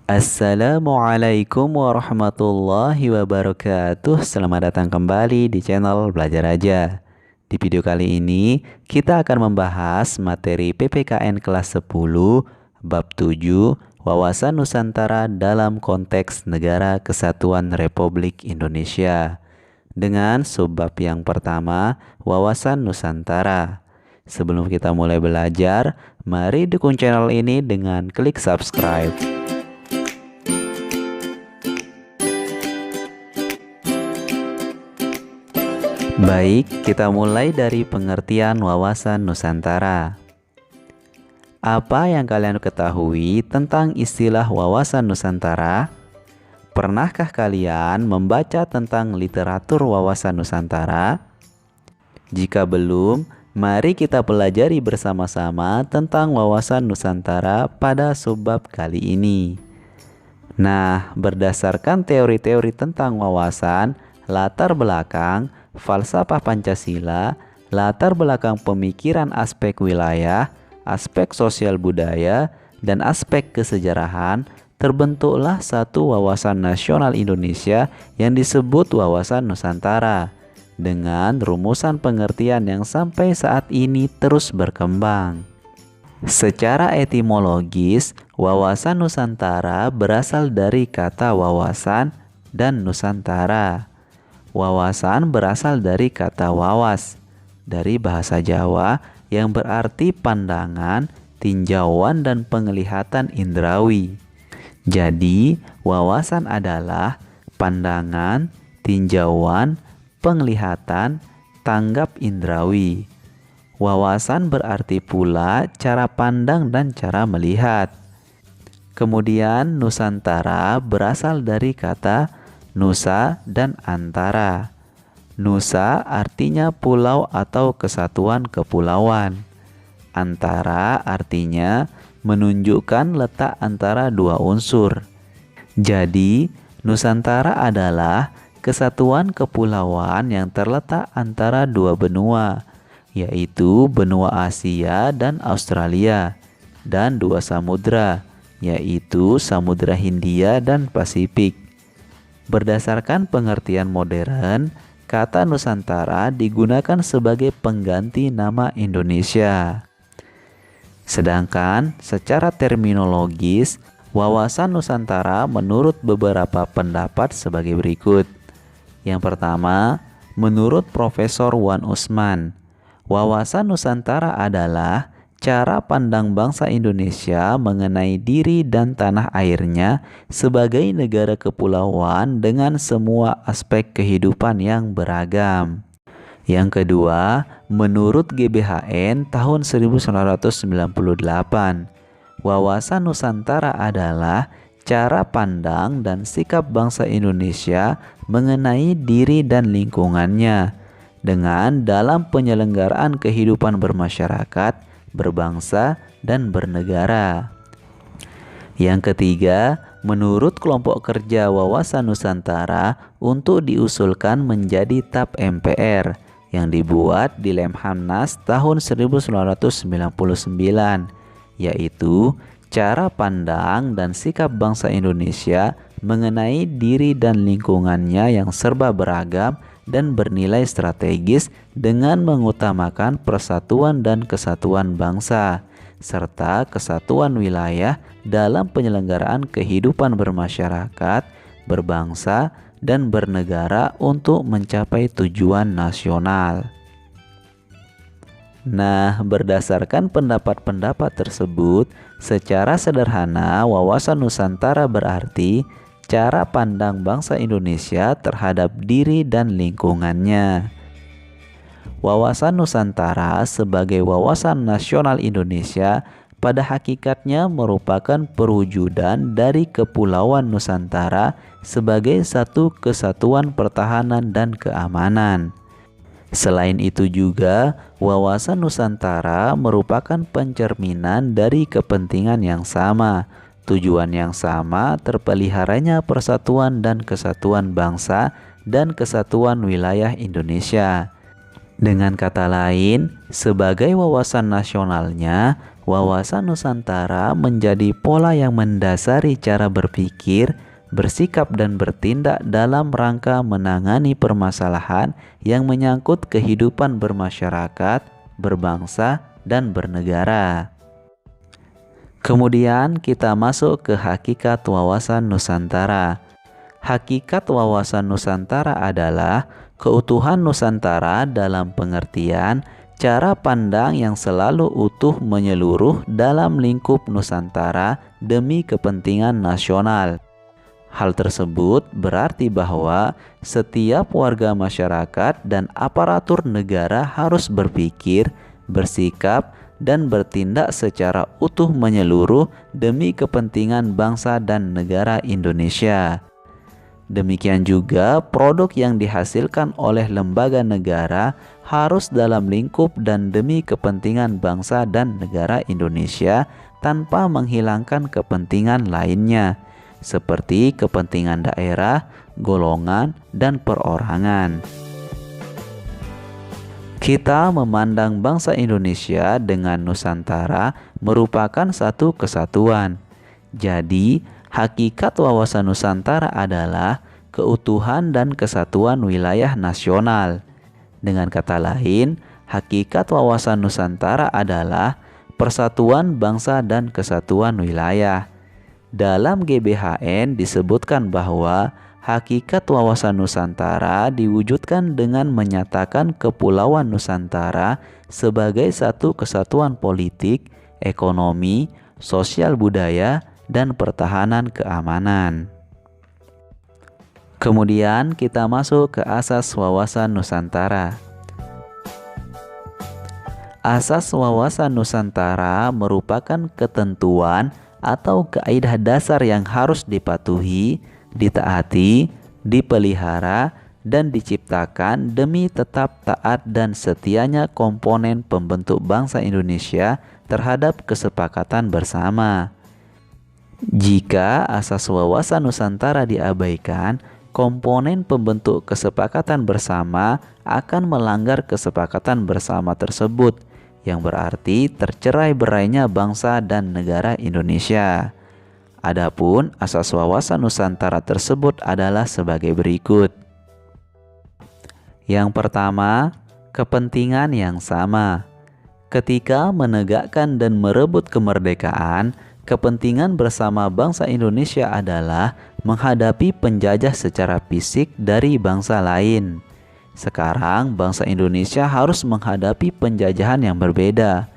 Assalamualaikum warahmatullahi wabarakatuh. Selamat datang kembali di channel Belajar Aja. Di video kali ini kita akan membahas materi PPKN kelas 10 bab 7 Wawasan Nusantara dalam konteks Negara Kesatuan Republik Indonesia dengan subbab yang pertama, Wawasan Nusantara. Sebelum kita mulai belajar, mari dukung channel ini dengan klik subscribe. Baik, kita mulai dari pengertian wawasan Nusantara. Apa yang kalian ketahui tentang istilah wawasan Nusantara? Pernahkah kalian membaca tentang literatur wawasan Nusantara? Jika belum, mari kita pelajari bersama-sama tentang wawasan Nusantara pada subbab kali ini. Nah, berdasarkan teori-teori tentang wawasan, latar belakang, falsafah Pancasila, latar belakang pemikiran aspek wilayah, aspek sosial budaya, dan aspek kesejarahan, terbentuklah satu wawasan nasional Indonesia yang disebut wawasan Nusantara, dengan rumusan pengertian yang sampai saat ini terus berkembang. Secara etimologis, wawasan Nusantara berasal dari kata wawasan dan Nusantara. Wawasan berasal dari kata wawas, dari bahasa Jawa yang berarti pandangan, tinjauan, dan penglihatan indrawi. Jadi, wawasan adalah pandangan, tinjauan, penglihatan, tanggap indrawi. Wawasan berarti pula cara pandang dan cara melihat. Kemudian, Nusantara berasal dari kata Nusa dan Antara. Nusa artinya pulau atau kesatuan kepulauan. Antara artinya menunjukkan letak antara dua unsur. Jadi, Nusantara adalah kesatuan kepulauan yang terletak antara dua benua, yaitu benua Asia dan Australia, dan dua samudra, yaitu Samudra Hindia dan Pasifik. Berdasarkan pengertian modern, kata Nusantara digunakan sebagai pengganti nama Indonesia. Sedangkan secara terminologis, wawasan Nusantara menurut beberapa pendapat sebagai berikut. Yang pertama, menurut Profesor Wan Usman, wawasan Nusantara adalah cara pandang bangsa Indonesia mengenai diri dan tanah airnya sebagai negara kepulauan dengan semua aspek kehidupan yang beragam. Yang kedua, menurut GBHN tahun 1998, wawasan Nusantara adalah cara pandang dan sikap bangsa Indonesia mengenai diri dan lingkungannya dengan dalam penyelenggaraan kehidupan bermasyarakat, berbangsa, dan bernegara. Yang ketiga, menurut kelompok kerja wawasan Nusantara untuk diusulkan menjadi TAP MPR yang dibuat di Lemhanas tahun 1999, yaitu cara pandang dan sikap bangsa Indonesia mengenai diri dan lingkungannya yang serba beragam dan bernilai strategis dengan mengutamakan persatuan dan kesatuan bangsa, serta kesatuan wilayah dalam penyelenggaraan kehidupan bermasyarakat, berbangsa, dan bernegara untuk mencapai tujuan nasional. Nah, berdasarkan pendapat-pendapat tersebut, secara sederhana wawasan Nusantara berarti cara pandang bangsa Indonesia terhadap diri dan lingkungannya. Wawasan Nusantara sebagai wawasan nasional Indonesia pada hakikatnya merupakan perwujudan dari Kepulauan Nusantara sebagai satu kesatuan pertahanan dan keamanan. Selain itu juga, wawasan Nusantara merupakan pencerminan dari kepentingan yang sama, tujuan yang sama, terpeliharanya persatuan dan kesatuan bangsa dan kesatuan wilayah Indonesia. Dengan kata lain, sebagai wawasan nasionalnya, wawasan Nusantara menjadi pola yang mendasari cara berpikir, bersikap dan bertindak dalam rangka menangani permasalahan yang menyangkut kehidupan bermasyarakat, berbangsa, dan bernegara. Kemudian kita masuk ke hakikat wawasan Nusantara. Hakikat wawasan Nusantara adalah keutuhan Nusantara dalam pengertian cara pandang yang selalu utuh menyeluruh dalam lingkup Nusantara demi kepentingan nasional. Hal tersebut berarti bahwa setiap warga masyarakat dan aparatur negara harus berpikir, bersikap, dan bertindak secara utuh menyeluruh demi kepentingan bangsa dan negara Indonesia. Demikian juga produk yang dihasilkan oleh lembaga negara harus dalam lingkup dan demi kepentingan bangsa dan negara Indonesia tanpa menghilangkan kepentingan lainnya, seperti kepentingan daerah, golongan, dan perorangan. Kita memandang bangsa Indonesia dengan Nusantara merupakan satu kesatuan. Jadi, hakikat wawasan Nusantara adalah keutuhan dan kesatuan wilayah nasional. Dengan kata lain, hakikat wawasan Nusantara adalah persatuan bangsa dan kesatuan wilayah. Dalam GBHN disebutkan bahwa hakikat wawasan Nusantara diwujudkan dengan menyatakan Kepulauan Nusantara sebagai satu kesatuan politik, ekonomi, sosial budaya, dan pertahanan keamanan. Kemudian kita masuk ke asas wawasan Nusantara. Asas wawasan Nusantara merupakan ketentuan atau kaidah dasar yang harus dipatuhi, ditaati, dipelihara, dan diciptakan demi tetap taat dan setianya komponen pembentuk bangsa Indonesia terhadap kesepakatan bersama. Jika asas wawasan Nusantara diabaikan, komponen pembentuk kesepakatan bersama akan melanggar kesepakatan bersama tersebut, yang berarti tercerai-berainya bangsa dan negara Indonesia. Adapun asas wawasan Nusantara tersebut adalah sebagai berikut. Yang pertama, kepentingan yang sama. Ketika menegakkan dan merebut kemerdekaan, kepentingan bersama bangsa Indonesia adalah menghadapi penjajah secara fisik dari bangsa lain. Sekarang bangsa Indonesia harus menghadapi penjajahan yang berbeda.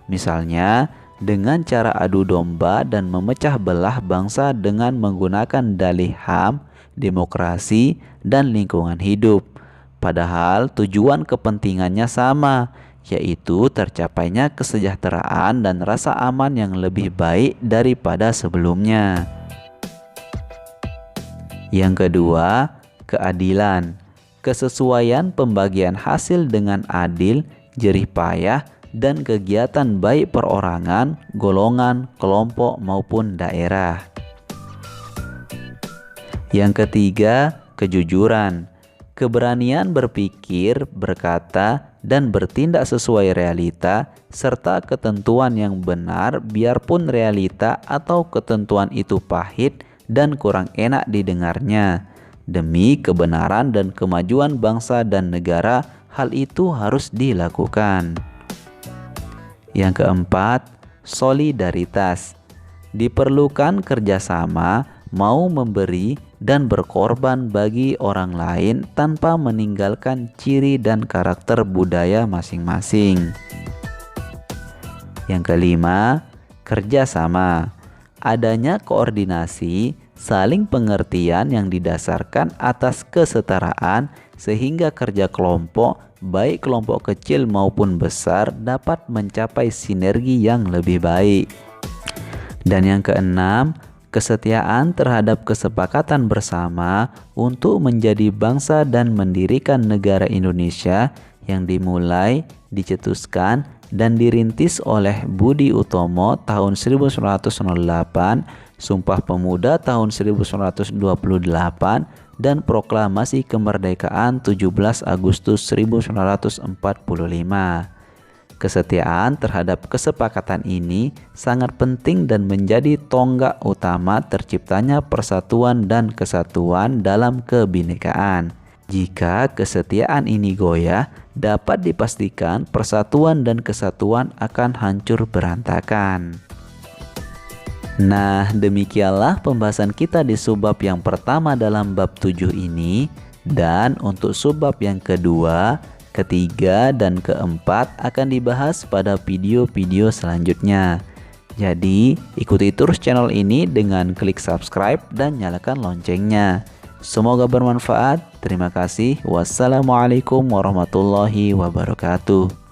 Misalnya, dengan cara adu domba dan memecah belah bangsa dengan menggunakan dalih HAM, demokrasi, dan lingkungan hidup. Padahal tujuan kepentingannya sama, yaitu tercapainya kesejahteraan dan rasa aman yang lebih baik daripada sebelumnya. Yang kedua, keadilan. Kesesuaian pembagian hasil dengan adil, jerih payah, dan kegiatan baik perorangan, golongan, kelompok, maupun daerah. Yang ketiga, kejujuran. Keberanian berpikir, berkata, dan bertindak sesuai realita, serta ketentuan yang benar biarpun realita atau ketentuan itu pahit dan kurang enak didengarnya. Demi kebenaran dan kemajuan bangsa dan negara, hal itu harus dilakukan. Yang keempat, solidaritas. Diperlukan kerjasama, mau memberi dan berkorban bagi orang lain tanpa meninggalkan ciri dan karakter budaya masing-masing. Yang kelima, kerjasama. Adanya koordinasi, saling pengertian yang didasarkan atas kesetaraan sehingga kerja kelompok, baik kelompok kecil maupun besar, dapat mencapai sinergi yang lebih baik. Dan yang keenam, kesetiaan terhadap kesepakatan bersama untuk menjadi bangsa dan mendirikan negara Indonesia yang dimulai, dicetuskan, dan dirintis oleh Budi Utomo tahun 1908, Sumpah Pemuda tahun 1928, dan proklamasi kemerdekaan 17 Agustus 1945. Kesetiaan terhadap kesepakatan ini sangat penting dan menjadi tonggak utama terciptanya persatuan dan kesatuan dalam kebinekaan. Jika kesetiaan ini goyah, dapat dipastikan persatuan dan kesatuan akan hancur berantakan. Nah, demikianlah pembahasan kita di subbab yang pertama dalam bab 7 ini. Dan untuk subbab yang kedua, ketiga, dan keempat akan dibahas pada video-video selanjutnya. Jadi, ikuti terus channel ini dengan klik subscribe dan nyalakan loncengnya. Semoga bermanfaat. Terima kasih. Wassalamualaikum warahmatullahi wabarakatuh.